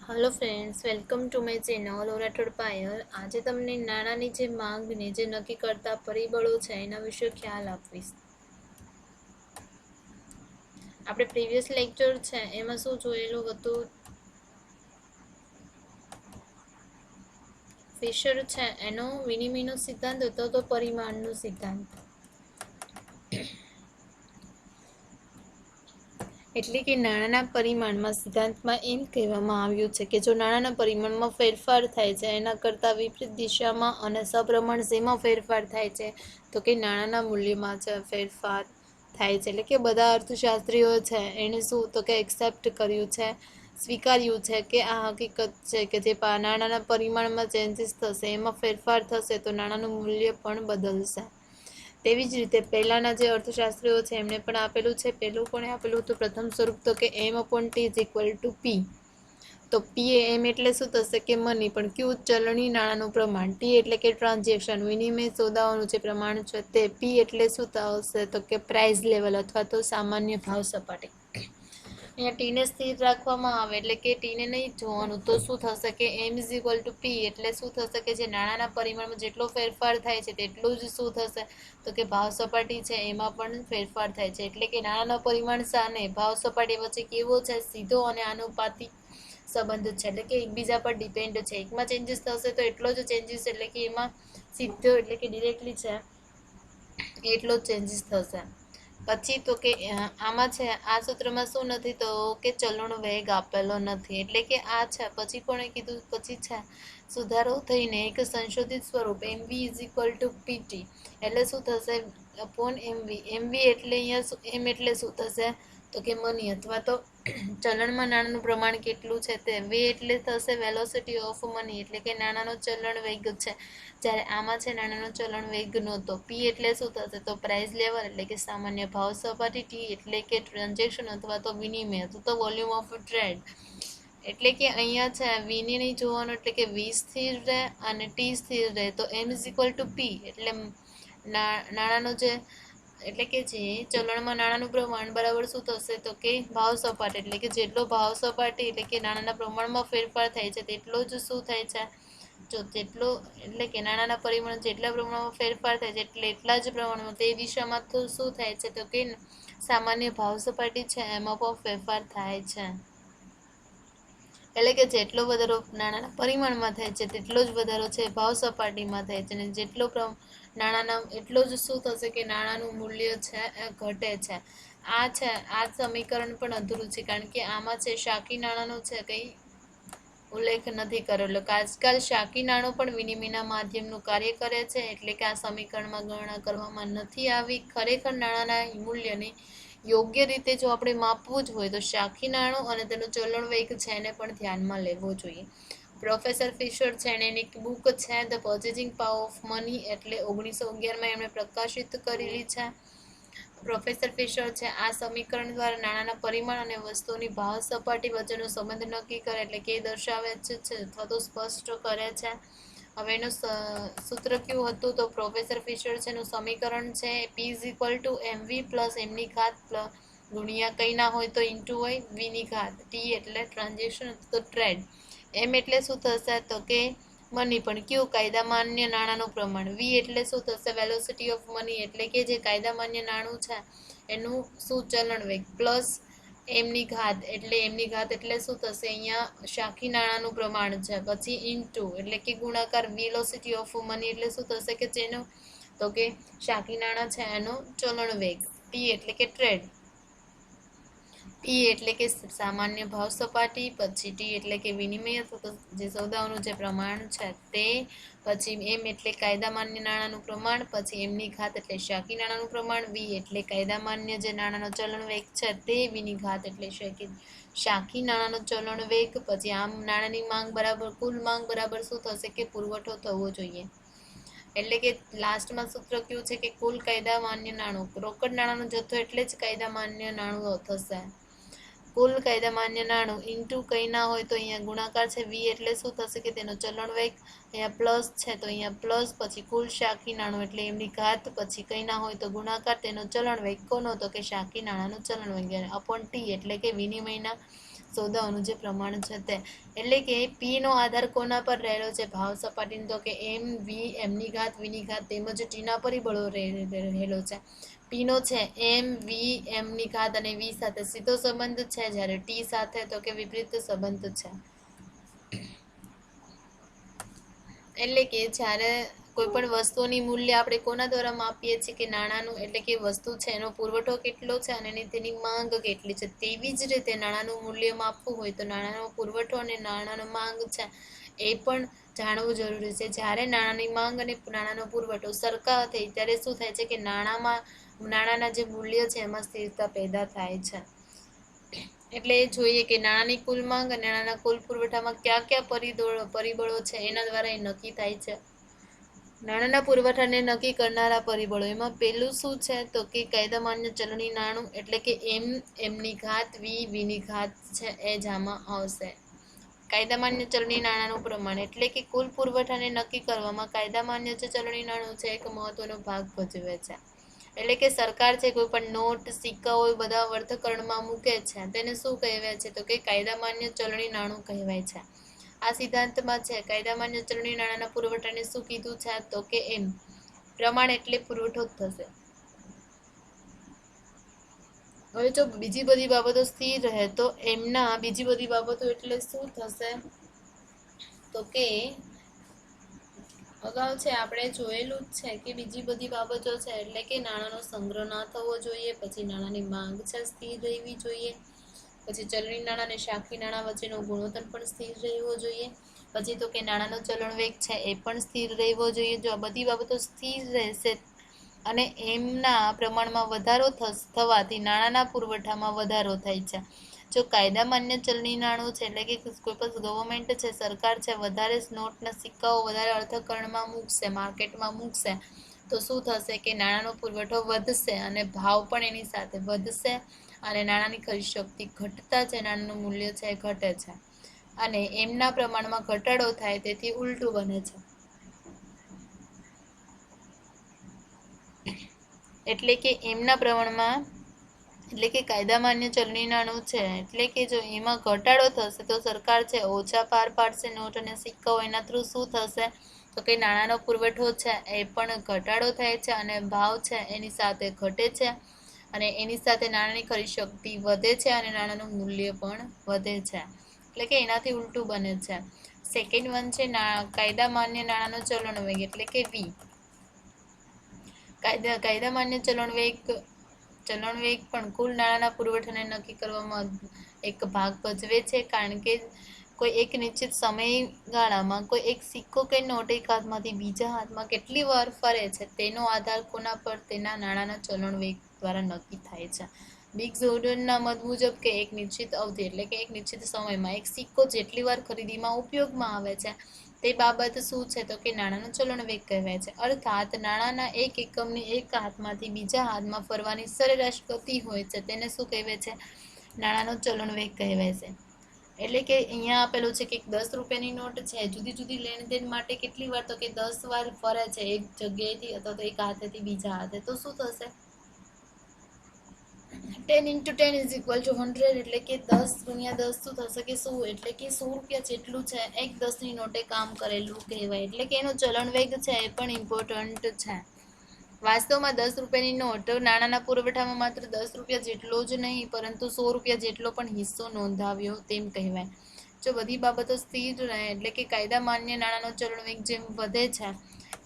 Hello friends, welcome to my channel ઓરાટોડ પાયલ। આજે તમને નાણાંની જે માંગને જે નક્કી કરતા પરિબળો છે એના વિશે ખ્યાલ આપીશ। આપણે પ્રીવિયસ લેક્ચર છે એમાં શું જોયેલું હતું, ફિશર છે એનો વિનિમયનો સિદ્ધાંત હતો તો પરિમાણનો સિદ્ધાંત। એટલે કે નાણાંના પરિમાણમાં સિદ્ધાંતમાં એમ કહેવામાં આવ્યું છે કે જો નાણાંના પરિમાણમાં ફેરફાર થાય છે એના કરતાં વિપરીત દિશામાં અને સપ્રમાણ શેમાં ફેરફાર થાય છે તો કે નાણાંના મૂલ્યમાં છે ફેરફાર થાય છે। એટલે કે બધા અર્થશાસ્ત્રીઓ છે એને શું તો કે એક્સેપ્ટ કર્યું છે, સ્વીકાર્યું છે કે આ હકીકત છે કે જે નાણાંના પરિમાણમાં ચેન્જીસ થશે એમાં ફેરફાર થશે તો નાણાંનું મૂલ્ય પણ બદલશે। તેવી જ રીતે પહેલાંના જે અર્થશાસ્ત્રીઓ છે એમણે પણ આપેલું છે, પહેલું કોણે આપેલું હતું પ્રથમ સ્વરૂપ તો કે M/T = P। તો P એમ એટલે શું થશે કે મની, પણ ક્યુ ચલણી નાણાંનું પ્રમાણ, T એટલે કે ટ્રાન્ઝેક્શન વિનિમય સોદાઓનું જે પ્રમાણ છે તે, P એટલે શું થશે તો કે પ્રાઇસ લેવલ અથવા તો સામાન્ય ભાવ સપાટી। અહીંયા ટીને સ્થિર રાખવામાં આવે એટલે કે ટીને નહીં જોવાનું તો શું થશે કે M/P એટલે શું થશે કે જે નાણાંના પરિમાણમાં જેટલો ફેરફાર થાય છે તેટલું જ શું થશે તો કે ભાવ સપાટી છે એમાં પણ ફેરફાર થાય છે। એટલે કે નાણાંના પરિમાણ સામે ભાવ સપાટી વચ્ચે કેવો છે, સીધો અને આનુપાતિક સંબંધ છે, એટલે કે એકબીજા પર ડિપેન્ડ છે। એકમાં ચેન્જીસ થશે તો એટલો જ ચેન્જીસ, એટલે કે એમાં સીધો એટલે કે ડિરેક્ટલી છે એટલો જ ચેન્જીસ થશે। પછી તો કે આમાં છે આ સૂત્રમાં શું નથી તો કે ચલણ વેગ આપેલો નથી, એટલે કે આ છે પછી કોણે કીધું, પછી છે સુધારો થઈને એક સંશોધિત સ્વરૂપ MV=PT એટલે શું થશે અપોન MV એટલે અહીંયા એમ એટલે શું થશે તો કે મની અથવા તો ચલણમાં નાણાંનું પ્રમાણ કેટલું છે તે, V એટલે થશે વેલોસિટી ઓફ મની એટલે કે નાણાંનો ચલણ વેગ છે, જ્યારે આમાં છે નાણાંનો ચલણ વેગ નહોતો। P એટલે શું થશે તો પ્રાઇસ લેવલ એટલે કે સામાન્ય ભાવ સપાટી, T એટલે કે ટ્રાન્ઝેક્શન અથવા તો વિનિમય અથવા તો વોલ્યુમ ઓફ ટ્રેડ। એટલે કે અહીંયા છે વીને નહીં જોવાનું, એટલે કે વી સ્થિર રહે અને ટી સ્થિર રહે તો M=P એટલે નાણાંનો જે એટલે કે જે ચલણમાં નાણાંનું પ્રમાણ બરાબર શું થશે તો કે ભાવ સપાટી, એટલે કે જેટલો ભાવ સપાટી એટલે કે નાણાંના પ્રમાણમાં ફેરફાર થાય છે તેટલો જ શું થાય છે જો તેટલો એટલે કે નાણાંના પરિમાણ જેટલા પ્રમાણમાં ફેરફાર થાય છે એટલે એટલા જ પ્રમાણમાં તે દિશામાં તો શું થાય છે તો કે સામાન્ય ભાવ સપાટી છે એમાં પણ ફેરફાર થાય છે। એટલે કે જેટલો વધારો નાણાંના પરિમાણમાં થાય છે તેટલો જ વધારો છે ભાવ સપાટીમાં થાય છે, અને જેટલો નાણાંના એટલો જ શું થશે કે નાણાંનું મૂલ્ય છે એ ઘટે છે। આ છે આ સમીકરણ પણ અધૂરું છે કારણ કે આમાં છે શાકી નાણાંનો છે કંઈ ઉલ્લેખ નથી કરેલો। આજકાલ શાકી નાણું પણ વિનિમયના માધ્યમનું કાર્ય કરે છે, એટલે કે આ સમીકરણમાં ગણના કરવામાં નથી આવી। ખરેખર નાણાંના મૂલ્યને યોગ્ય રીતે જો આપણે માપવું જ હોય તો શાકી નાણું અને તેનો ચલણ વેગ છે એને પણ ધ્યાનમાં લેવો જોઈએ। પ્રોફેસર ફિશર છે એની બુક છે the purchasing power of money એટલે 1911માં એમણે પ્રકાશિત કરેલી છે। પ્રોફેસર ફિશર છે આ સમીકરણ દ્વારા નાણાંના પરિમાણ અને વસ્તુની ભાવ સપાટી વચ્ચેનો સંબંધ નક્કી કરે એટલે કે દર્શાવે છે અથવા તો સ્પષ્ટ કરે છે। હવે એનું સૂત્ર કેવું હતું તો પ્રોફેસર ફિશર છે એનું સમીકરણ છે P=MV + એમની ઘાત ગુણ્યા કંઈ ના હોય તો ઇન્ટુ હોય વીની ઘાત, ટી એટલે ટ્રાન્ઝેક્શન તો ટ્રેડ, એમ એટલે શું થશે તો કે મની, પણ કયું કાયદા માન્ય નાણાંનું પ્રમાણ, વી એટલે શું થશે વેલોસિટી ઓફ મની એટલે કે જે કાયદા માન્ય નાણું છે એનું શું ચલણ વેગ, પ્લસ એમની ઘાત એટલે શું થશે અહીંયા શાખી નાણાંનું પ્રમાણ છે, પછી ઇન્ટુ એટલે કે ગુણાકાર વેલોસિટી ઓફ મની એટલે શું થશે કે જેનો તો કે શાખી નાણાં છે એનો ચલણ વેગ, ટી એટલે કે ટ્રેડ, પી એટલે કે સામાન્ય ભાવ સપાટી, પછી ટી એટલે કે વિનિમય અથવા તો જે સોદાઓનું જે પ્રમાણ છે તે, પછી એમ એટલે કાયદા માન્ય નાણાંનું પ્રમાણ, પછી એમની ઘાત એટલે શાકી નાણાંનું પ્રમાણ, વી એટલે કાયદા માન્ય જે નાણાંનો ચલણ વેગ છે તે, વીની ઘાત એટલે શાકી નાણાંનો ચલણ વેગ, પછી આમ નાણાંની માંગ બરાબર કુલ માંગ બરાબર શું થશે કે પુરવઠો થવો જોઈએ। એટલે કે લાસ્ટમાં સૂત્ર કયું છે કે કુલ કાયદા માન્ય નાણું, રોકડ નાણાંનો જથ્થો એટલે જ કાયદા માન્ય નાણું થશે, કુલ કાયદા માન્ય નાણું ઇન્ટુ કંઈ ના હોય તો અહીંયા ગુણાકાર છે, વી એટલે શું થશે કે તેનો ચલણ વેગ, અહીંયા પ્લસ છે તો અહીંયા પ્લસ, પછી કુલ શાકી નાણું એટલે એમની ઘાત, પછી કંઈ ના હોય તો ગુણાકાર તેનો ચલણ વેગ કોનો તો કે શાકી નાણાંનો ચલણ વેગ, અપોન ટી એટલે કે વિનિમયના સોદાઓનું જે પ્રમાણ છે તે, એટલે કે પી નો આધાર કોના પર રહેલો છે ભાવ સપાટીનો, તો કે એમ વી એમની ઘાત વીની ઘાત તેમજ ટીના પરિબળો રહેલો છે. પી નો છે એમ વી એમની ઘાત અને વી સાથે સીધો સંબંધ છે, જ્યારે ટી સાથે તો કે વિપરીત સંબંધ છે. એટલે કે જ્યારે કોઈ પણ વસ્તુની મૂલ્ય આપણે કોના દ્વારા માપીએ છીએ કે નાણાંનું, એટલે કે વસ્તુ છે એનો પુરવઠો કેટલો છે અને તેની માંગ કેટલી છે. તેવી જ રીતે નાણાંનું મૂલ્ય માપવું હોય તો નાણાંનો પુરવઠો અને નાણાંનો માંગ છે એ પણ જાણવું જરૂરી છે. જ્યારે નાણાંની માંગ અને નાણાંનો પુરવઠો સરખા થાય ત્યારે શું થાય છે કે નાણાંના જે મૂલ્ય છે એમાં સ્થિરતા પેદા થાય છે. એટલે એ જોઈએ કે નાણાંની કુલ માંગ અને નાણાંના કુલ પુરવઠામાં કયા કયા પરિબળો છે એના દ્વારા એ નક્કી થાય છે. નાણાંના પુરવઠાને નક્કી કરનારા પરિબળો, એમાં પહેલું શું છે તો કે કાયદા માન્ય ચલણી નાણું, એટલે કે એમ એમની ઘાત વી વીની ઘાત છે એ જ આમાં આવશે. કાયદા માન્ય ચલણી નાણાંનું પ્રમાણ, એટલે કે કુલ પુરવઠાને નક્કી કરવામાં કાયદા માન્ય જે ચલણી નાણું છે એક મહત્વનો ભાગ ભજવે છે. એટલે કે સરકાર છે કોઈ પણ નોટ સિક્કાઓ બધા અર્થકરણમાં મૂકે છે તેને શું કહેવાય છે તો કે કાયદા માન્ય ચલણી નાણું કહેવાય છે. આ સિદ્ધાંતમાં છે કાયદા માન્ય ચલણી નાણાંના પુરવઠાને શું કીધું છે તો કે એમ પ્રમાણ એટલે પુરવઠો જ થશે. હવે જો બીજી બધી બાબતો સ્થિર રહે તો એમના બીજી બધી બાબતો એટલે શું થશે તો કે અગાઉ છે આપણે જોયેલું જ છે કે બીજી બધી બાબતો છે એટલે કે નાણાંનો સંગ્રહ ના થવો જોઈએ, પછી નાણાંની માંગ છે સ્થિર રહેવી જોઈએ, પછી ચલણી નાણાં અને શાખી નાણાં વચ્ચેનો ગુણોત્તર પણ સ્થિર રહેવો જોઈએ, પછી તો કે નાણાંનો ચલણ વેગ છે એ પણ સ્થિર રહેવો જોઈએ. જો આ બધી બાબતો સ્થિર રહેશે અને એમના પ્રમાણમાં વધારો થવાથી નાણાંના પુરવઠામાં વધારો થાય છે. જો કાયદા માન્ય ચલણી નાણું છે એટલે કે કોઈ પણ ગવર્મેન્ટ છે સરકાર છે વધારે નોટના સિક્કાઓ વધારે અર્થકરણમાં મૂકશે, માર્કેટમાં મૂકશે તો શું થશે કે નાણાંનો પુરવઠો વધશે અને ભાવ પણ એની સાથે વધશે અને નાણાંની ખરીદ શક્તિ ઘટતા છે નાણાંનું મૂલ્ય છે એ ઘટે છે અને એમના પ્રમાણમાં ઘટાડો થાય તેથી ઉલટું બને છે. એટલે કે એમના પ્રમાણમાં એટલે કે કાયદા માન્ય ચલણી નાણું છે એટલે કે જો એમાં ઘટાડો થશે તો સરકાર છે ઓછા પાર પાડશે નોટ અને સિક્કાઓ, એના થ્રુ શું થશે તો કે નાણાંનો પુરવઠો છે એ પણ ઘટાડો થાય છે અને ભાવ છે એની સાથે ઘટે છે અને એની સાથે નાણાંની ખરીદ શક્તિ વધે છે અને નાણાંનું મૂલ્ય પણ વધે છે. એટલે કે એનાથી ઉલટું બને છે. સેકન્ડ વન છે કાયદા માન્ય નાણાંનો ચલણ વેગ, એટલે કે વી. કાયદા માન્ય ચલણ વેગ પણ કુલ નાણાંના પુરવઠાને નક્કી કરવામાં એક ભાગ ભજવે છે, કારણ કે કોઈ એક નિશ્ચિત સમયગાળામાં કોઈ એક સિક્કો કે નોટ એક હાથમાંથી બીજા હાથમાં કેટલી વાર ફરે છે તેનો આધાર કોના પર તેના નાણાંના ચલણ વેગ દ્વારા નક્કી થાય છે. બિગ જોર્ડનના મત મુજબ કે એક નિશ્ચિત અવધિ એટલે કે એક નિશ્ચિત સમયમાં એક સિક્કો જેટલી વાર ખરીદીમાં ઉપયોગમાં આવે છે તે બાબત શું છે તો કે નાણાંનો ચલણ વેગ કહેવાય છે. અર્થાત નાણાંના એક એકમની એક હાથમાંથી બીજા હાથમાં ફરવાની સરેરાશ ગતિ હોય છે તેને શું કહેવાય છે નાણાંનો ચલણ વેગ કહેવાય છે. એટલે કે અહીંયા આપેલું છે કે 10 રૂપિયાની નોટ છે જુદી જુદી લેણદેણ માટે કેટલી વાર તો કે 10 વાર ફરે છે એક જગ્યાએથી અથવા તો એક હાથેથી બીજા હાથે, તો શું થશે 10 × 10 = 100, એટલે કે 10 × 10 શું થશે કે 100, એટલે કે 100 રૂપિયા જેટલું છે એક 10ની નોટે કામ કરેલું કહેવાય. એટલે કે એનો ચલણ વેગ છે એ પણ ઇમ્પોર્ટન્ટ છે. વાસ્તવમાં 10 રૂપિયાની નોટ નાણાંના પુરવઠામાં માત્ર 10 રૂપિયા જેટલો જ નહીં પરંતુ 100 રૂપિયા જેટલો પણ હિસ્સો નોંધાવ્યો તેમ કહેવાય. જો બધી બાબતો સ્થિર રહે એટલે કે કાયદા માન્ય નાણાંનો ચલણ વેગ જેમ વધે છે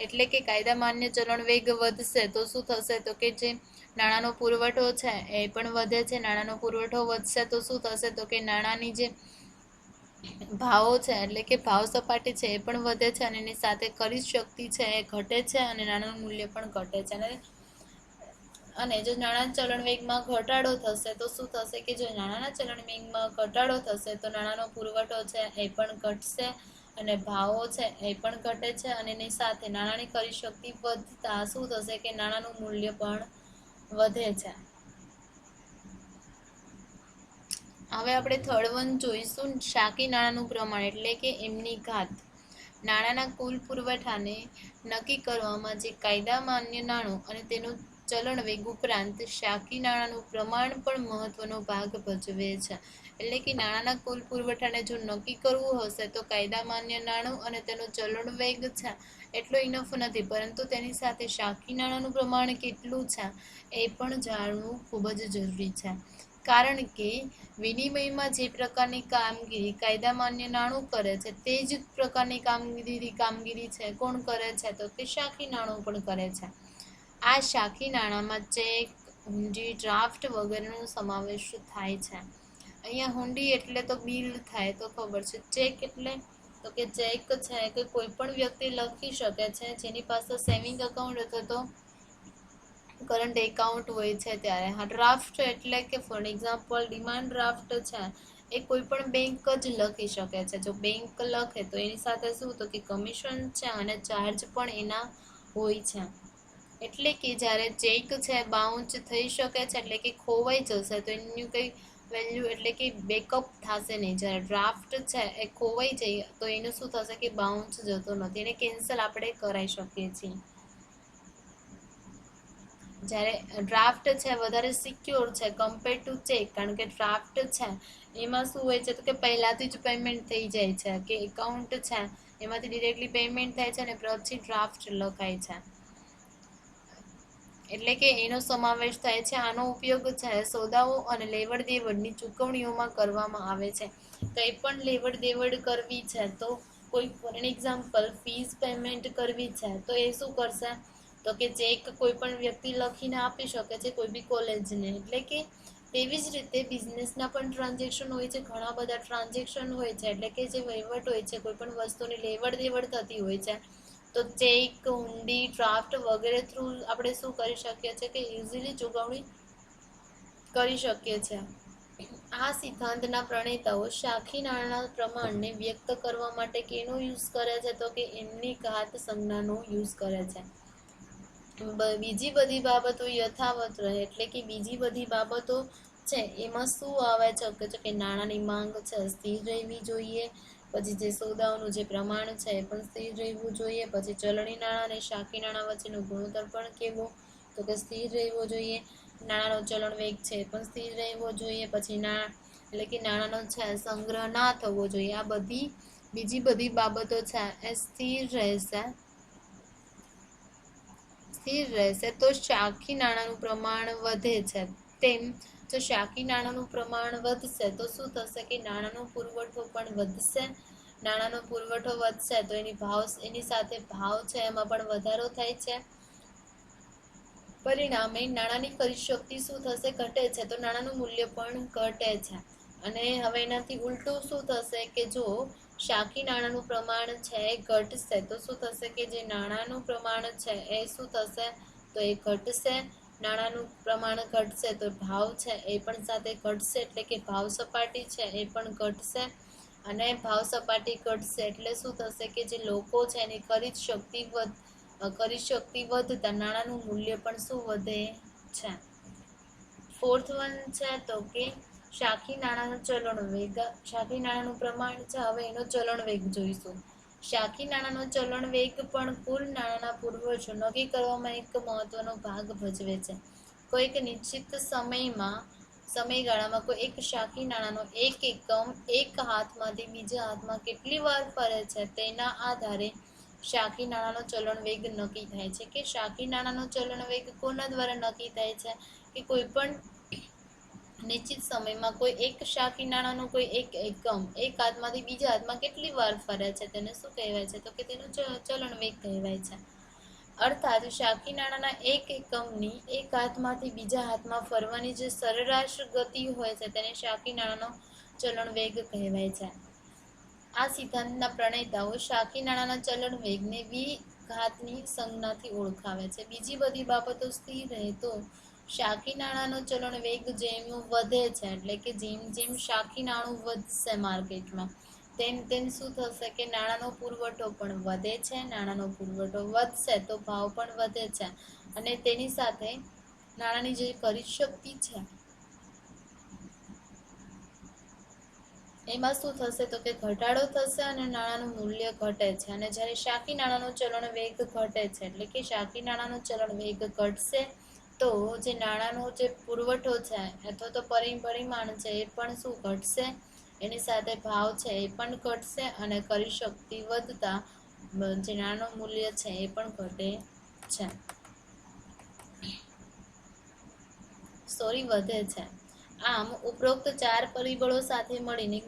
એટલે કે કાયદા માન્ય ચલણ વેગ વધશે તો શું થશે તો કે જે નાણાંનો પુરવઠો છે એ પણ વધે છે. નાણાંનો પુરવઠો વધશે તો શું થશે તો કે નાણાંની જે ભાવો છે એટલે કે ભાવ સપાટી છે એ પણ વધે છે અને એની સાથે ખરીદ શક્તિ છે એ ઘટે છે અને નાણાંનું મૂલ્ય પણ ઘટે છે. અને જો નાણાં ચલણ વેગમાં ઘટાડો થશે તો શું થશે કે જો નાણાંના ચલણ વેગમાં ઘટાડો થશે તો નાણાંનો પુરવઠો છે એ પણ ઘટશે અને ભાવો છે એ પણ ઘટે છે અને એની સાથે નાણાંની ખરીદ શક્તિ વધતા શું થશે કે નાણાંનું મૂલ્ય પણ વધે છે. હવે આપણે થર્ડ વન જોઈશું શાકી નાણાંનું પ્રમાણ, એટલે કે એમની ઘાત. નાણાંના કુલ પુરવઠાને નક્કી કરવામાં જે કાયદા માન્ય નાણું અને તેનું ચલણ વેગ ઉપરાંત શાકી નાણાંનું પ્રમાણ પણ મહત્વનો ભાગ ભજવે છે. એટલે કે નાણાંના કુલ પુરવઠાને જો નક્કી કરવું હશે તો કાયદા માન્ય નાણું અને તેનો ચલણ વેગ છે એટલો ઇનફ નથી, પરંતુ તેની સાથે શાકી નાણાંનું પ્રમાણ કેટલું છે એ પણ જાણવું ખૂબ જ જરૂરી છે. કારણ કે વિનિમયમાં જે પ્રકારની કામગીરી કાયદા માન્ય નાણું કરે છે તે જ પ્રકારની કામગીરી છે કોણ કરે છે તો કે શાકી નાણું પણ કરે છે. આ શાકી નાણાંમાં ચેક, હુંડી, ડ્રાફ્ટ વગેરેનો સમાવેશ થાય છે. અહીંયા હુંડી એટલે તો બિલ થાય તો ખબર છે. ચેક એટલે તો કે ચેક છે કે કોઈ પણ વ્યક્તિ લખી શકે છે જેની પાસે સેવિંગ એકાઉન્ટ અથવા તો કરંટ એકાઉન્ટ હોય છે ત્યારે. હા, ડ્રાફ્ટ એટલે કે ફોર એક્ઝામ્પલ ડિમાન્ડ ડ્રાફ્ટ છે એ કોઈ પણ બેંક જ લખી શકે છે. જો બેંક લખે તો એની સાથે શું તો કે કમિશન છે અને ચાર્જ પણ એના હોય છે. એટલે કે જ્યારે ચેક છે બાઉન્સ થઈ શકે છે એટલે કે ખોવાઈ જશે તો એનું કંઈ વેલ્યુ એટલે કે બેકઅપ થશે નહીં. જ્યારે ડ્રાફ્ટ છે એ ખોવાઈ જાય તો એનું શું થશે કે બાઉન્સ જતો નથી, એને કેન્સલ આપણે કરાવી શકીએ છીએ. જ્યારે ડ્રાફ્ટ છે વધારે સિક્યોર છે કમ્પેર ટુ ચેક, કારણ કે ડ્રાફ્ટ છે એમાં શું હોય છે તો કે પહેલાંથી જ પેમેન્ટ થઈ જાય છે કે એકાઉન્ટ છે એમાંથી ડિરેક્ટલી પેમેન્ટ થાય છે અને પછી ડ્રાફ્ટ લખાય છે. એટલે કે એનો સમાવેશ થાય છે. આનો ઉપયોગ છે સોદાઓ અને લેવડ દેવડની ચૂકવણીઓમાં કરવામાં આવે છે. કંઈ પણ લેવડ દેવડ કરવી છે તો કોઈ ફોર એક્ઝામ્પલ ફીસ પેમેન્ટ કરવી છે તો એ શું કરશે તો કે ચેક કોઈ પણ વ્યક્તિ લખીને આપી શકે છે કોઈ બી કોલેજને. એટલે કે તેવી જ રીતે બિઝનેસના પણ ટ્રાન્ઝેક્શન હોય છે, ઘણા બધા ટ્રાન્ઝેક્શન હોય છે. એટલે કે જે વહીવટ હોય છે કોઈ પણ વસ્તુની લેવડ દેવડ થતી હોય છે તો ચેક, હુંડી, ડ્રાફ્ટ વગેરે થ્રુ આપણે શું કરી શકીએ છીએ કે ઇઝીલી ચૂકવણી કરી શકીએ છીએ. આ સિદ્ધાંતના પ્રણેતાઓ શાખી નાણાંના પ્રમાણને વ્યક્ત કરવા માટે કેનો યુઝ કરે છે તો કે એમની ઘાત સંજ્ઞાનો યુઝ કરે છે. બીજી બધી બાબતો યથાવત રહે, એટલે કે બીજી બધી બાબતો છે એમાં શું આવે છે કે નાણાંની માંગ છે સ્થિર રહેવી જોઈએ, પછી જે સોદાઓનું જે પ્રમાણ છે એ પણ સ્થિર રહેવું જોઈએ, પછી ચલણી નાણાં અને શાકી નાણાં વચ્ચેનો ગુણોત્તર પણ કેવો તો કે સ્થિર રહેવો જોઈએ, નાણાંનો ચલણ વેગ છે એ પણ સ્થિર રહેવો જોઈએ, પછી એટલે કે નાણાંનો છે સંગ્રહ ના થવો જોઈએ. આ બધી બીજી બધી બાબતો છે એ સ્થિર રહેશે તો શાખી નાણાંનું પ્રમાણ વધે છે. તેમ જો શાખી નાણાંનું પ્રમાણ વધશે તો શું થશે કે નાણાંનો પુરવઠો પણ વધશે. નાણાંનો પુરવઠો વધશે તો એની સાથે ભાવ છે એમાં પણ વધારો થાય છે. પરિણામે નાણાંની ખરીદ શક્તિ શું થશે ઘટે છે તો નાણાંનું મૂલ્ય પણ ઘટે છે. અને હવે એનાથી ઉલટું શું થશે કે જો શાખી નાણાંનું પ્રમાણ છે એ ઘટશે તો શું થશે કે જે નાણાંનું પ્રમાણ છે એ શું થશે તો એ ઘટશે. નાણાંનું પ્રમાણ ઘટશે તો ભાવ છે એ પણ સાથે ઘટશે, એટલે કે ભાવ સપાટી છે એ પણ ઘટશે. અને ભાવ સપાટી ઘટશે એટલે શું થશે કે જે લોકો છે એની ખરીદ શક્તિ વધતા નાણાંનું મૂલ્ય પણ શું વધે છે. ફોર્થ વન છે તો કે શાખી નાણાંનો ચલણ વેગ. શાખી નાણાંનું પ્રમાણ છે, હવે એનો ચલણ વેગ જોઈશું. શાખી નાણાંનો ચલણ વેગ પણ કુલ નાણાંના પુરવઠો નક્કી કરવામાં એક મહત્વનો ભાગ ભજવે છે. કોઈક નિશ્ચિત સમયગાળામાં કોઈ એક શાખી નાણાંનો એક એકમ એક હાથમાંથી બીજા હાથમાં કેટલી વાર ફરે છે તેના આધારે શાખી નાણાંનો ચલણ વેગ નક્કી થાય છે. કે શાખી નાણાંનો ચલણ વેગ કોના દ્વારા નક્કી થાય છે કે કોઈ પણ નિશ્ચિત સમયમાં કોઈ એક શાખી નાણાંનો કોઈ એક એકમ એક હાથમાંથી બીજા હાથમાં કેટલી વાર ફરે છે તેને શું કહેવાય છે તો કે તેનું ચલણ વેગ કહેવાય છે. અર્થાત શાખી નાણાંના એક એકમની એક હાથમાંથી બીજા હાથમાં ફરવાની જે સરેરાશ ગતિ હોય છે તેને શાખી નાણાંનો ચલણ વેગ કહેવાય છે. આ સિદ્ધાંતના પ્રણેતાઓ શાખી નાણાંના ચલણ વેગને ઘાતની સંજ્ઞાથી ઓળખાવે છે. બીજી બધી બાબતો સ્થિર રહે તો શાખી નાણાંનો ચલણ વેગ જેમ વધે છે, એટલે કે જેમ જેમ શાખી નાણું વધશે માર્કેટમાં તેમ તેમ શું થશે કે નાણાંનો પુરવઠો પણ વધે છે. નાણાંનો પુરવઠો વધશે તો ભાવ પણ વધે છે અને તેની સાથે નાણાંની જે ખરીદ શક્તિ છે એમાં શું થશે તો કે ઘટાડો થશે અને નાણાંનું મૂલ્ય ઘટે છે. અને જ્યારે શાખી નાણાંનો ચલણ વેગ ઘટે છે એટલે કે શાખી નાણાંનો ચલણ વેગ ઘટશે તો જે નાણાંનો જે પુરવઠો છે અથવા તો પરિમાણ છે એ પણ શું ઘટશે, એની સાથે ભાવ છે એ પણ ઘટશે અને ખરીદ શક્તિ વધતા જે નાણાંનું મૂલ્ય છે એ પણ ઘટે છે, વધે છે. આમ ઉપરોક્ત 4 પરિબળો સાથે મળીને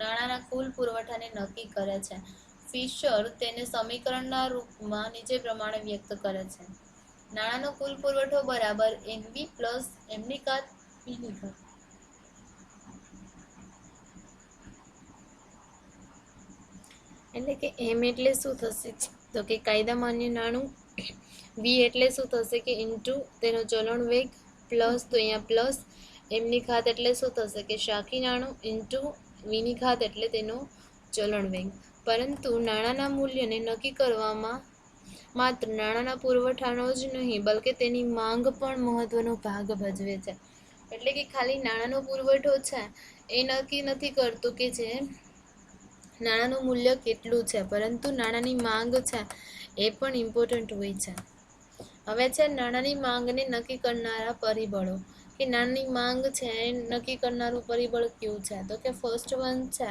નાણાંના કુલ પુરવઠાને નક્કી કરે છે. ફિશર તેને સમીકરણના રૂપમાં નીચે પ્રમાણે વ્યક્ત કરે છે. નાણાંનો કુલ પુરવઠો બરાબર એમવી પ્લસ એમની ઘાત વીની ઘાત. એટલે કે એમ એટલે શું થશે, તો કે કાયદા માન્ય નાણું. વી એટલે શું થશે કે ઇન્ટુ તેનો ચલણ વેગ પ્લસ, તો અહીંયા પ્લસ એમની ઘાત એટલે શું થશે કે શાખી નાણું ઇન્ટુ વીની ઘાત એટલે તેનો ચલણ વેગ. પરંતુ નાણાંના મૂલ્યને નક્કી કરવામાં માત્ર નાણાંના પુરવઠાનો જ નહીં બલકે તેની માંગ પણ મહત્વનો ભાગ ભજવે છે. એટલે કે ખાલી નાણાંનો પુરવઠો છે એ નક્કી નથી કરતું કે જે નાણાંનું મૂલ્ય કેટલું છે, પરંતુ નાણાંની માંગ છે એ પણ ઇમ્પોર્ટન્ટ હોય છે. હવે છે નાણાંની માંગને નક્કી કરનારા પરિબળો, કે નાણાંની માંગ છે એ નક્કી કરનારું પરિબળ કયું છે, તો કે ફર્સ્ટ વન છે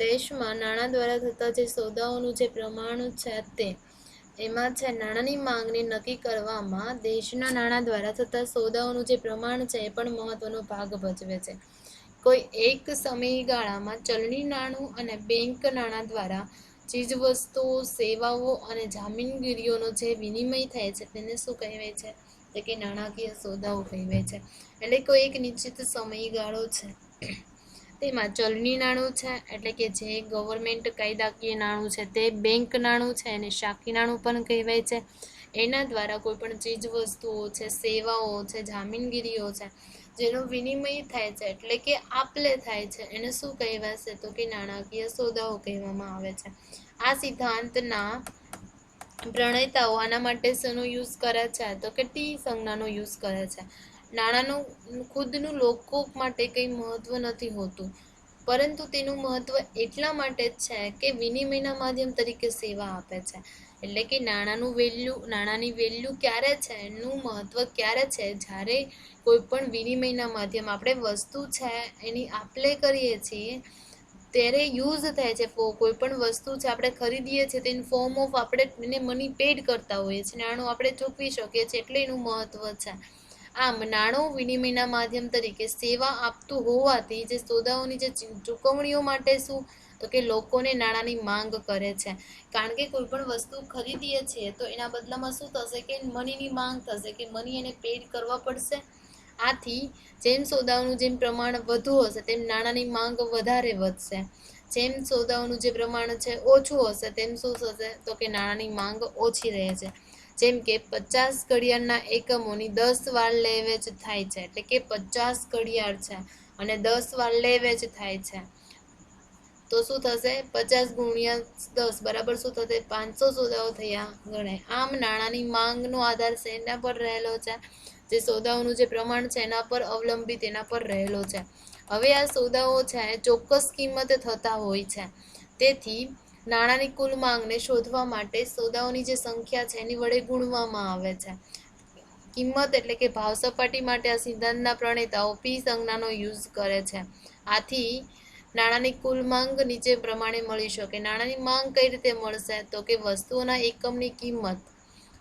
દેશમાં નાણાં દ્વારા થતા જે સોદાઓનું જે પ્રમાણ છે તે. એમાં છે નાણાંની માંગને નક્કી કરવામાં દેશના નાણાં દ્વારા થતા સોદાઓનું જે પ્રમાણ છે એ પણ મહત્વનો ભાગ ભજવે છે. કોઈ એક સમયગાળામાં ચલણી નાણું અને બેંક નાણાં દ્વારા ચીજવસ્તુઓ, સેવાઓ અને જામીનગીરીઓનો જે વિનિમય થાય છે તેને શું કહેવાય છે, તો કે નાણાકીય સોદાઓ કહેવાય છે. એટલે કોઈ એક નિશ્ચિત સમયગાળો છે તેમાં ચલણી નાણું છે એટલે કે જે ગવર્મેન્ટ કાયદાકીય નાણું છે તે, બેંક નાણું છે અને શાખી નાણું પણ કહેવાય છે. એના દ્વારા કોઈ પણ ચીજ વસ્તુઓ છે, સેવાઓ છે, જામીનગીરીઓ છે જેનો વિનિમય થાય છે એટલે કે આપલે થાય છે એને શું કહેવાશે, તો કે નાણાકીય સોદાઓ કહેવામાં આવે છે. આ સિદ્ધાંતના પ્રણેતાઓ આના માટે શેનો યુઝ કરે છે, તો કે ટી સંજ્ઞાનો યુઝ કરે છે. નાણાંનું ખુદનું લોકો માટે કંઈ મહત્વ નથી હોતું, પરંતુ તેનું મહત્વ એટલા માટે જ છે કે વિનિમયના માધ્યમ તરીકે સેવા આપે છે. એટલે કે નાણાંની વેલ્યુ ક્યારે છે, એનું મહત્વ ક્યારે છે, જ્યારે કોઈ પણ વિનિમયના માધ્યમ આપણે વસ્તુ છે એની આપલે કરીએ છીએ ત્યારે યુઝ થાય છે. કોઈ પણ વસ્તુ છે આપણે ખરીદીએ છીએ તેની ફોર્મ ઓફ આપણે એને મની પેડ કરતા હોઈએ છીએ, નાણું આપણે ચૂકવી શકીએ છીએ એટલે એનું મહત્વ છે. આમ નાણું વિનિમયના માધ્યમ તરીકે સેવા આપતું હોવાથી જે સોદાઓની જે ચૂકવણીઓ માટે શું, તો કે લોકોને નાણાંની માંગ કરે છે. કારણ કે કોઈ પણ વસ્તુ ખરીદીએ છીએ તો એના બદલામાં શું થશે કે મનીની માંગ થશે, કે મની એને પેડ કરવા પડશે. આથી જેમ સોદાઓનું જેમ પ્રમાણ વધુ હશે તેમ નાણાંની માંગ વધારે વધશે. જેમ સોદાઓનું જે પ્રમાણ છે ઓછું હશે તેમ શું થશે, તો કે નાણાંની માંગ ઓછી રહે છે. જેમ કે 50 ઘડિયાળના એકમોની 10 વાર લે વેચ થાય છે, એટલે કે 50 ઘડિયાળ છે અને 10 વાર લે વેચ થાય છે, તો શું થશે 50 ગુણ્યા 10 બરાબર શું થશે 500 સોદાઓ થયા ગણાય. આમ નાણાંની માંગનો આધાર શેના પર રહેલો છે, જે સોદાઓનું જે પ્રમાણ છે એના પર અવલંબિત એના પર રહેલો છે. હવે આ સોદાઓ છે ચોક્કસ કિંમતે થતા હોય છે, તેથી નાણાંની કુલ માંગને શોધવા માટે સોદાઓની જે સંખ્યા છે એની વડે ગુણવામાં આવે છે. કિંમત એટલે કે ભાવ સપાટી માટે આ સિદ્ધાંતના પ્રણેતાઓ પી સંજ્ઞાનો યુઝ કરે છે. આથી નાણાંની કુલ માંગ નીચે પ્રમાણે મળી શકે. નાણાંની માંગ કઈ રીતે મળશે, તો કે વસ્તુઓના એકમની કિંમત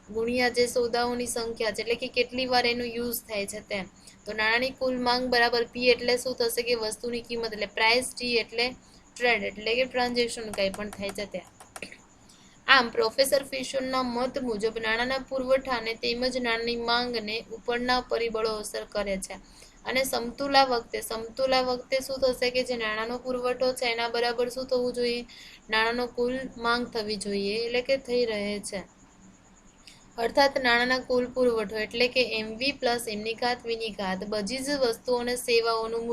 ગુણ્યા જે સોદાઓની સંખ્યા છે એટલે કે કેટલી વાર એનો યુઝ થાય છે તેમ. તો નાણાંની કુલ માંગ બરાબર પી એટલે શું થશે કે વસ્તુની કિંમત એટલે પ્રાઇસ, ટી એટલે ટ્રેડ એટલે કે ટ્રાન્ઝેક્શન કંઈ પણ થાય છે ત્યાં. આમ પ્રોફેસર ફિશરના મત મુજબ નાણાંના પુરવઠાને તેમજ નાણાંની માંગને ઉપરના પરિબળો અસર કરે છે. અને સમતુલા વખતે શું થશે કે જે નાણાંનો પુરવઠો છે એના બરાબર શું થવું જોઈએ, નાણાંનો કુલ માંગ થવી જોઈએ, એટલે કે થઈ રહે છે. અર્થાત નાણાંના કુલ પુરવઠો એટલે કે એમવી પ્લસ એમની ઘાત વીની ઘાત. બધી જ વસ્તુઓ અને સેવાઓનું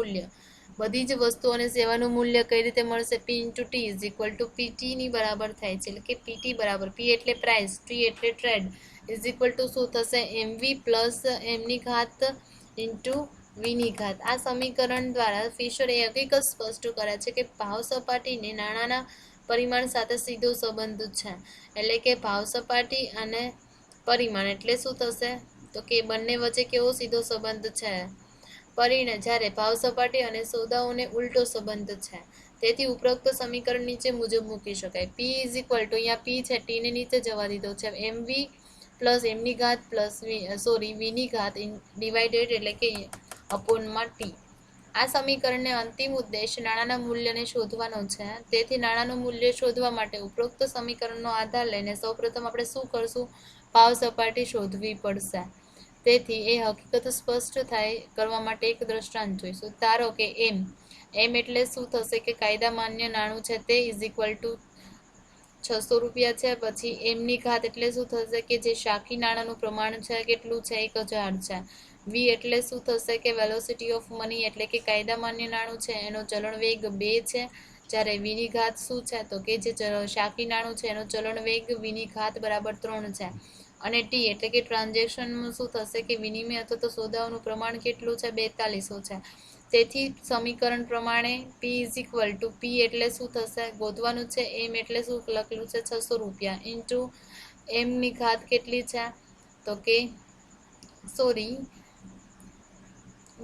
મૂલ્ય કઈ રીતે મળશે, પી into T is equal two PT ની બરાબર થાય છે. એટલે કે પીટી બરાબર પી એટલે પ્રાઇસ, ટી એટલે ટ્રેડ ઇઝ ઇક્વલ ટુ શું થશે એમવી પ્લસ એમની ઘાત ઇન્ટુ વીની ઘાત. આ સમીકરણ દ્વારા ફિશર એ હકીકત સ્પષ્ટ કરે છે કે ભાવ સપાટીને નાણાંના પરિમાણ સાથે સીધો સંબંધ છે. એટલે કે ભાવ સપાટી અને પરિમાણ એટલે શું થશે, તો કે બંને વચ્ચે કેવો સીધો સંબંધ છે? પરિણય, જ્યારે ભાવ સપાટી અને સોદાઓને ઉલટો સંબંધ છે. તેથી ઉપરોક્ત સમીકરણ નીચે મુજબ મૂકી શકાય. પી ઇઝ ઇક્વલ ટુ, અહીંયા પી છે, ટી ને નીચે જવા દીધો છે, એમવી પ્લસ એમની ઘાત પ્લસ વીની ઘાત ડિવાઇડેડ એટલે કે અપોનમાં ટી. આ સમીકરણને અંતિમ ઉદ્દેશ નાણાંના મૂલ્યને શોધવાનો છે. તેથી નાણાંનું મૂલ્ય શોધવા માટે ઉપરોક્ત સમીકરણનો આધાર લઈને સૌપ્રથમ આપણે શું કરશું? ભાવ સપાટી શોધવી પડશે. તેથી એ હકીકત સ્પષ્ટ થાય કરવા માટે એક દ્રષ્ટાંત જોઈશું. ધારો કે એમ એટલે શું થશે કે કાયદા માન્ય નાણું છે તે ઇઝ ઇક્વલ ટુ 600 રૂપિયા છે. પછી એમની ઘાત એટલે શું થશે કે જે શાખી નાણાંનું પ્રમાણ છે કેટલું છે? 1000 છે. વી એટલે શું થશે કે વેલોસિટી ઓફ મની એટલે કે કાયદા માન્ય નાણું છે એનો ચલણ વેગ 2 છે. જ્યારે વીની ઘાત શું છે? તો કે જે શાખી નાણું છે એનો ચલણ વેગ વીની ઘાત બરાબર 3 છે. અને ટી એટલે કે ટ્રાન્ઝેક્શનમાં શું થશે કે વિનિમય અથવા તો સોદાઓનું પ્રમાણ કેટલું છે? 4200 છે. તેથી સમીકરણ પ્રમાણે પી ઇઝ ઇક્વલ ટુ, પી એટલે શું થશે? ગોતવાનું છે. એમ એટલે શું લખેલું છે? 600 રૂપિયા ઇન્ટુ એમની ઘાત કેટલી છે? તો કે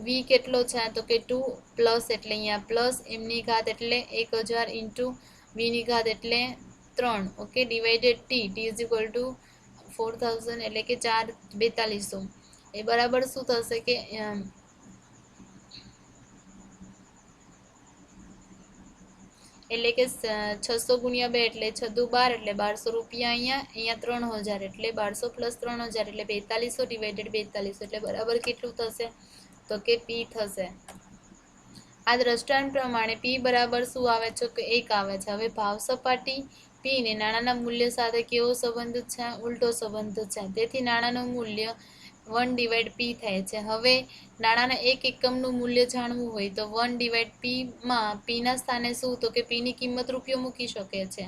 વી કેટલો છે? તો કે 2 પ્લસ એટલે અહીંયા પ્લસ એમની ઘાત એટલે 1000 ઇન્ટુ વીની ઘાત એટલે 3. Okay, divided T is equal two 4000 એટલે કે 4200. એ બરાબર શું થશે કે એટલે કે 600 ગુણ્યા 2 એટલે 6 દુ 12 એટલે 1200 રૂપિયા. અહીંયા 3000 એટલે 1200 પ્લસ 3000 એટલે 4200 ડિવાઇડેડ 4200 એટલે બરાબર કેટલું થશે? તો કે પી થશે. આ દ્રષ્ટાંત પ્રમાણે પી બરાબર શું આવે છે કે 1 આવે છે. હવે ભાવ સપાટી પી ને નાણાંના મૂલ્ય સાથે કેવો સંબંધ છે? ઉલટો સંબંધ છે. તેથી નાણાંનું મૂલ્ય 1 ડિવાઇડ પી થાય છે. હવે નાણાંના એક એકમનું મૂલ્ય જાણવું હોય તો 1 ડિવાઇડ પી માં પીના સ્થાને શું? તો કે પીની કિંમત રૂપિયો મૂકી શકે છે.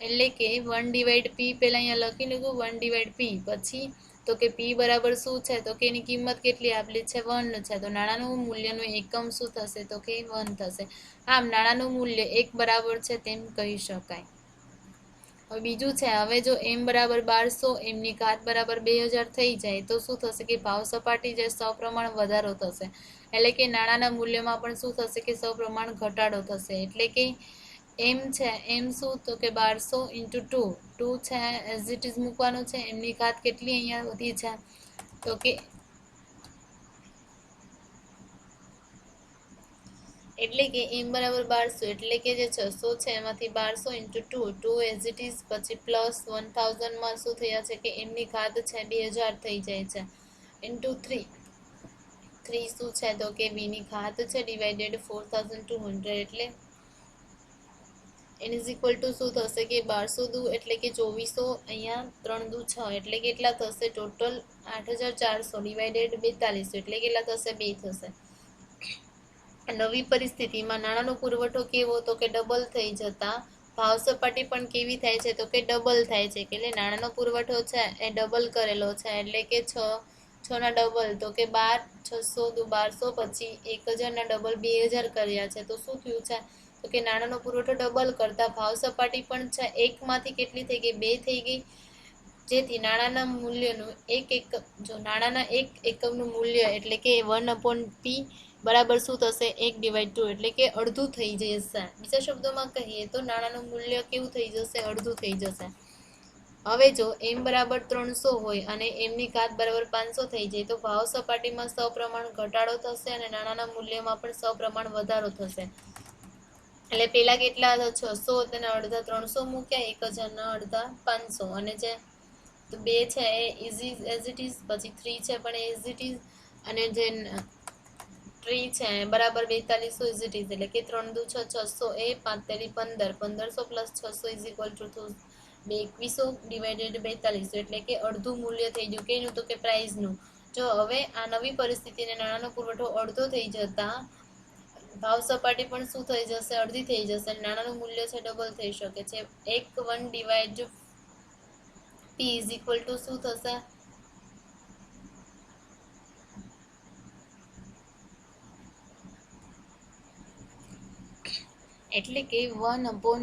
એટલે કે 1 ડિવાઇડ પી પહેલા અહીંયા લખી લીધું 1 ડિવાઇડ પી. પછી તો કે પી બરાબર શું છે? તો કે એની કિંમત કેટલી આપેલી છે? 1 છે. તો નાણાંનું મૂલ્યનું એકમ શું થશે? તો કે 1 થશે. આમ નાણાંનું મૂલ્ય 1 બરાબર છે તેમ કહી શકાય. હવે બીજું છે, હવે જો એમ બરાબર 1200 એમની ઘાત બરાબર 2000 થઈ જાય તો શું થશે કે ભાવ સપાટી જે સપ્રમાણ વધારો થશે. એટલે કે નાણાંના મૂલ્યમાં પણ શું થશે કે સપ્રમાણ ઘટાડો થશે. એટલે કે એમ છે, એમ શું? તો કે 1200 ઇન્ટુ 2 છે એઝ ઇટ ઇઝ મૂકવાનું છે. એમની ઘાત કેટલી અહીંયા વધી છે? તો કે એટલે કે એમ બરાબર 1200 એટલે કે જે 600 છે એમાંથી 1200 ઇન્ટુ 2 એઝ ઇટ ઇઝ, પછી પ્લસ 1000 માં શું થયા છે કે એમની ઘાત છે 2000 થઈ જાય છે ઇન્ટુ 3 શું છે? તો કે વીની ઘાત છે ડિવાઇડેડ 4200 એટલે એન ઇઝ ઇક્વલ ટુ શું થશે કે 1200 દુ એટલે કે 2400, અહીંયા 3 દુ 6 એટલે કેટલા થશે? ટોટલ 8400 ડિવાઇડેડ 4200 એટલે કેટલા થશે? 2 થશે. નવી પરિસ્થિતિમાં નાણાંનો પુરવઠો કેવો? તો કે ડબલ થઈ જતા ભાવ સપાટી પણ કેવી થાય છે? તો કે ડબલ થાય છે. એટલે નાણાંનો પુરવઠો છે એ ડબલ કરેલો છે. એટલે કે 6 ના ડબલ તો કે 12, 600 દુ 1200, પછી 1000 ના ડબલ 2000 કર્યા છે. તો શું થયું છે? તો કે નાણાંનો પુરવઠો ડબલ કરતા ભાવ સપાટી પણ છે 1 માંથી કેટલી થઈ ગઈ? 2 થઈ ગઈ. જેથી નાણાંના મૂલ્યનું જો નાણાંના એક એકમનું મૂલ્ય એટલે કે 1/p બરાબર શું થશે? 1 ડિવાઇડ 2 એટલે કે અડધું થઈ જશે. બીજા શબ્દોમાં કહીએ તો નાણાંનું મૂલ્ય કેવું થઈ જશે? અડધું થઈ જશે. હવે જો એમ બરાબર 300 હોય અને એમની ઘાત બરાબર 500 થઈ જાય તો ભાવ સપાટીમાં સપ્રમાણ ઘટાડો થશે અને નાણાંના મૂલ્યમાં પણ સપ્રમાણ વધારો થશે. એટલે પેલા કેટલા હતા? 600 તેના અડધા 300 મૂક્યા, 1000 ના અડધા 500, અને જે 2 છે એ ઇઝી એઝ ઇટ ઇઝ, પછી 3 છે પણ એઝ ઇટ ઇઝ, અને જે 3 છે બરાબર 4200 ઇઝ ઇટ ઇઝ. એટલે કે 3 દુ 6, 600 એ 5 તેરી 15, 1500 plus 600 is equal two 2100 divided 4200 એટલે કે અડધું મૂલ્ય થઈ ગયું. કેનું? તો કે પ્રાઇઝનું. જો હવે આ નવી પરિસ્થિતિને નાણાંનો પુરવઠો અડધો થઈ જતા ભાવ સપાટી પણ શું થઈ જશે? અડધી થઈ જશે. નાણાંનું મૂલ્ય છે ડબલ થઈ શકે છે. 1 divide P is equal two શું થશે? એટલે કે 1/p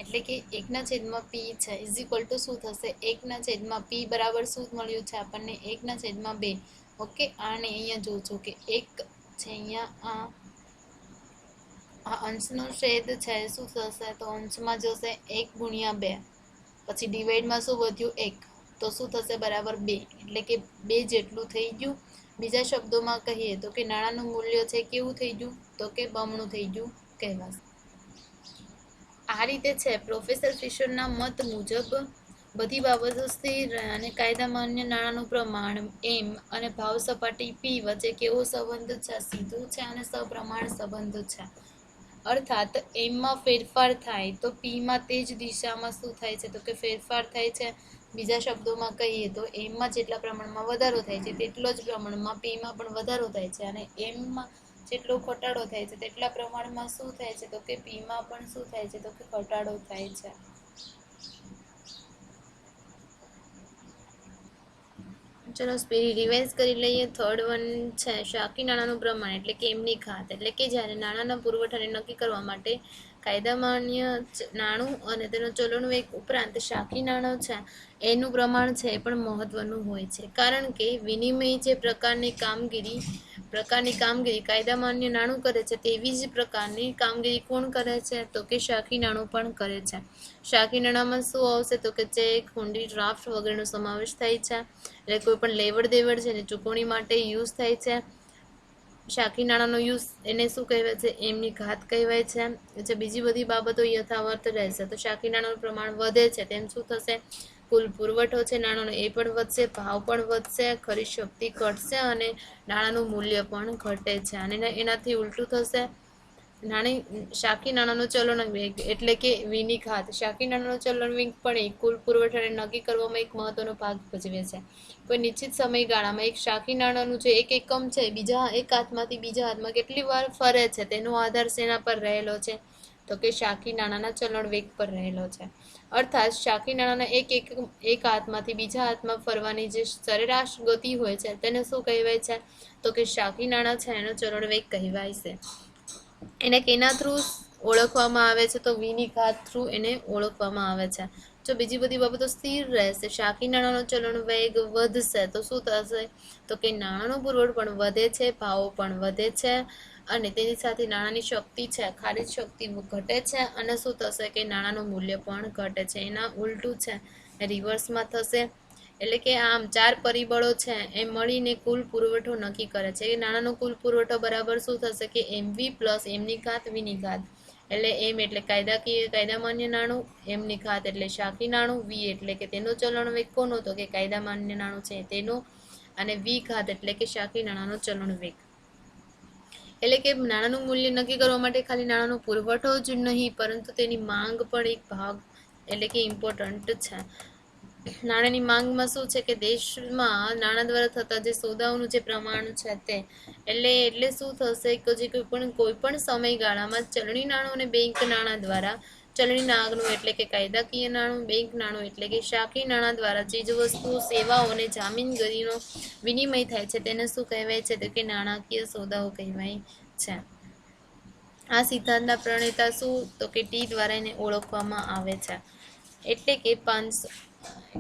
એટલે કે 1/p છે ઇઝ ઇક્વલ ટુ શું થશે 1/p બરાબર શું મળ્યું છે આપણને 1/2. ઓકે, આને અહીંયા જોજો કે 1 છે અહીંયા આ અંશનો છેદ છે શું થશે તો અંશમાં જશે 1/2, પછી ડિવાઈડમાં શું વધ્યું 1 તો શું થશે બરાબર 2, એટલે કે 2 જેટલું થઈ ગયું. બીજા શબ્દોમાં કહીએ તો કે નાણાંનું મૂલ્ય છે કેવું થઈ ગયું તો કે બમણું થઈ ગયું કહેવાશે. આ રીતે છે પ્રોફેસર ફિશરના મત મુજબ બધી બાબતો સ્થિર રહે અને કાયદા માન્ય નાણાંનું પ્રમાણ એમ અને ભાવ સપાટી પી વચ્ચે કેવો સંબંધ છે, સીધો છે અને સપ્રમાણ સંબંધ છે. અર્થાત એમમાં ફેરફાર થાય તો પીમાં તે જ દિશામાં શું થાય છે તો કે ફેરફાર થાય છે. બીજા શબ્દોમાં કહીએ તો એમમાં જેટલા પ્રમાણમાં વધારો થાય છે તેટલો જ પ્રમાણમાં પીમાં પણ વધારો થાય છે અને એમમાં જેટલો ઘટાડો થાય છે તેટલા પ્રમાણમાં શું થાય છે તો કે પીમાં પણ શું થાય છે તો કે ઘટાડો થાય છે. ચલો સ્પીડ રિવાઇઝ કરી લઈએ. થર્ડ વન છે શાકી નાણાંનું પ્રમાણ એટલે કે એમની ઘાત, એટલે કે જ્યારે નાણાંના પુરવઠાને નક્કી કરવા માટે કાયદા માન્ય નાણું અને તેનો ચલણ વેગ ઉપરાંત શાકી નાણું છે એનું પ્રમાણ છે એ પણ મહત્વનું હોય છે, કારણ કે વિનિમય જે પ્રકારની કામગીરી કાયદા માન્ય નાણું કરે છે તેવી જ પ્રકારની કામગીરી કોણ કરે છે તો કે શાકી નાણું પણ કરે છે. શાકી નાણાંમાં શું આવશે તો કે ચેક, હુંડી, ડ્રાફ્ટ વગેરેનો સમાવેશ થાય છે. એટલે કોઈ પણ લેવડ દેવડ છે ને ચૂકવણી માટે યુઝ થાય છે. શાકી નાણાંનો યુઝ એને શું કહેવાય છે એમની ઘાત કહેવાય છે. એટલે બીજી બધી બાબતો યથાવત રહેશે. તો શાકી નાણાંનું પ્રમાણ વધે છે તેમ શું થશે કુલ પુરવઠો છે નાણાંનો એ પણ વધશે, ભાવ પણ વધશે, ખરીદ શક્તિ ઘટશે અને નાણાંનું મૂલ્ય પણ ઘટે છે. અને એનાથી ઉલટું થશે શાકી નાણાંનો ચલણ વેગ એટલે કે વીની ઘાત. શાકી નાણાંનો ચલણ વેગ પણ કુલ પુરવઠાને નક્કી કરવામાં એક મહત્વનો ભાગ ભજવે છે. કોઈ નિશ્ચિત સમયગાળામાં એક શાકી નાણાંનું જે એક એકમ છે એક હાથમાંથી બીજા હાથમાં કેટલી વાર ફરે છે તેનો આધાર શેના પર રહેલો છે તો કે શાકી નાણાંના ચલણ વેગ પર રહેલો છે. અર્થાત શાકી નાણાંના એક હાથમાંથી બીજા હાથમાં ફરવાની જે સરેરાશ ગતિ હોય છે તેને શું કહેવાય છે તો કે શાકી નાણાં છે એનો ચલણ વેગ કહેવાય છે. એને કેના થ્રુ ઓળખવામાં આવે છે તો વીની ઘાત થ્રુ એને ઓળખવામાં આવે છે. જો બીજી બધી બાબતો સ્થિર રહેશે, શાકી નાણાંનો ચલણ વેગ વધશે તો શું થશે તો કે નાણાંનો પુરવઠો પણ વધે છે, ભાવો પણ વધે છે અને તેની સાથે નાણાંની શક્તિ છે ખરીદ શક્તિ ઘટે છે અને શું થશે કે નાણાંનું મૂલ્ય પણ ઘટે છે. એના ઉલટું છે રિવર્સમાં થશે. એટલે કે આમ 4 પરિબળો છે એ મળીને કુલ પુરવઠો નક્કી કરે છે. નાણાંનો કુલ પુરવઠો બરાબર શું થશે કે એમવી પ્લસ એમની ઘાત વીની ઘાત. એટલે એમ એટલે કાયદા માન્ય નાણું, એમની ઘાત એટલે શાકી નાણું, વી એટલે કે તેનો ચલણ વેગ કોનો તો કે કાયદા માન્ય નાણું છે તેનો, અને વી ઘાત એટલે કે શાકી નાણાંનો ચલણ વેગ. એટલે કે નાણાંનું મૂલ્ય નક્કી કરવા માટે ખાલી નાણાંનો પુરવઠો જ નહીં પરંતુ તેની માંગ પણ એક ભાગ એટલે કે ઇમ્પોર્ટન્ટ છે. નાણાંની માંગમાં શું છે કે દેશમાં નાણાં દ્વારા થતા જે સોદાઓનું જે પ્રમાણ છે તે એટલે શું થશે કે જે કોઈ પણ સમયગાળામાં ચલણી નાણું અને બેંક નાણાં દ્વારા ચલણી નાણું એટલે કે કાયદાકીય નાણું, બેંક નાણું એટલે કે શાકી નાણાં દ્વારા ચીજવસ્તુઓ, સેવાઓ અને જામીનગીરીનો વિનિમય થાય છે તેને શું કહેવાય છે તો કે નાણાકીય સોદાઓ કહેવાય છે. આ સિદ્ધાંતના પ્રણેતા શું તો કે ટી દ્વારા એને ઓળખવામાં આવે છે. એટલે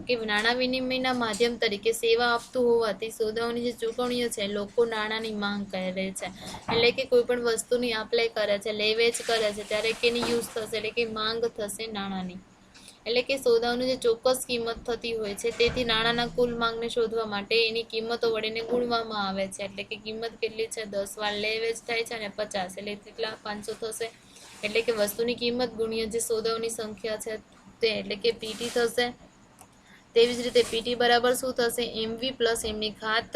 કે નાણાં વિનિમયના માધ્યમ તરીકે સેવા આપતું હોવાથી સોદાઓની જે ચૂકવણીઓ છે લોકો નાણાંની માંગ કરે છે. એટલે કે કોઈ પણ વસ્તુની આપ-લે કરે છે, લે-વેચ કરે છે ત્યારે કેની યુઝ થશે એટલે કે માંગ થશે નાણાંની. એટલે કે સોદાઓની જે ચોક્કસ કિંમત થતી હોય છે તેથી નાણાંના કુલ માંગને શોધવા માટે એની કિંમતો વડે ગુણવામાં આવે છે. એટલે કે કિંમત કેટલી છે 10 વાર લે-વેચ થાય છે અને 50 એટલે કેટલા 500 થશે. એટલે કે વસ્તુની કિંમત ગુણ્યા જે સોદાઓની સંખ્યા છે તે એટલે કે પીટી થશે. તેવી જ રીતે પીટી બરાબર શું થશે એમવી પ્લસ એમની ઘાત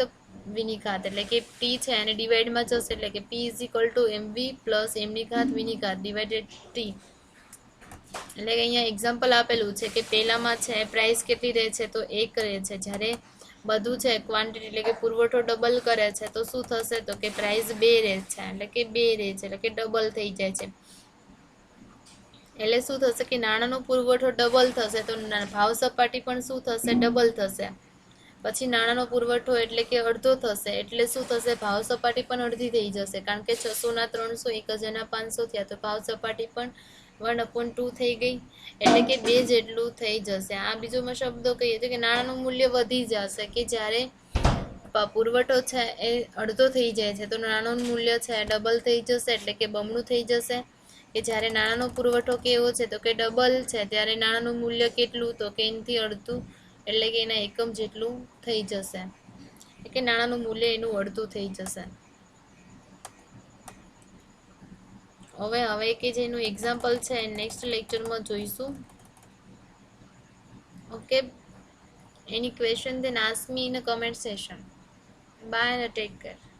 વીની ઘાત. એટલે કે ટી છે અને ડિવાઈડમાં જશે એટલે કે P is equal to MV plus એમની ઘાત વીની ઘાત ડિવાઇડેડ ટી. એટલે કે અહીંયા એક્ઝામ્પલ આપેલું છે કે પહેલામાં છે પ્રાઇસ કેટલી રહે છે તો 1 રહે છે. જ્યારે બધું છે ક્વોન્ટિટી એટલે કે પુરવઠો ડબલ કરે છે તો શું થશે તો કે પ્રાઇસ 2 રહે છે. એટલે કે 2 રહે છે એટલે કે ડબલ થઈ જાય છે. એટલે શું થશે કે નાણાંનો પુરવઠો ડબલ થશે તો ભાવ સપાટી પણ શું થશે ડબલ થશે. પછી નાણાંનો પુરવઠો એટલે કે અડધો થશે એટલે શું થશે ભાવ સપાટી પણ અડધી થઈ જશે, કારણ કે 600 ના 300 1000 ના 500 થયા તો ભાવ સપાટી પણ 1/2 થઈ ગઈ, એટલે કે 2 જેટલું થઈ જશે. આ બીજોમાં શબ્દો કહીએ તો કે નાણાંનું મૂલ્ય વધી જશે કે જ્યારે પુરવઠો છે એ અડધો થઈ જાય છે તો નાણાંનું મૂલ્ય છે ડબલ થઈ જશે, એટલે કે બમણું થઈ જશે. કે જ્યારે નાણાંનો પુરવઠો કેવો છે તો કે ડબલ છે, ત્યારે નાણાંનું મૂલ્ય કેટલું તો કે એનાથી અડધું, એટલે કે એના એકમ જેટલું થઈ જશે, એટલે કે નાણાંનું મૂલ્ય એનું અડધું થઈ જશે. હવે કે જેનું એક્ઝામ્પલ છે નેક્સ્ટ લેક્ચરમાં જોઈશું. Okay, any question then ask me in a comment section. Bye and take care.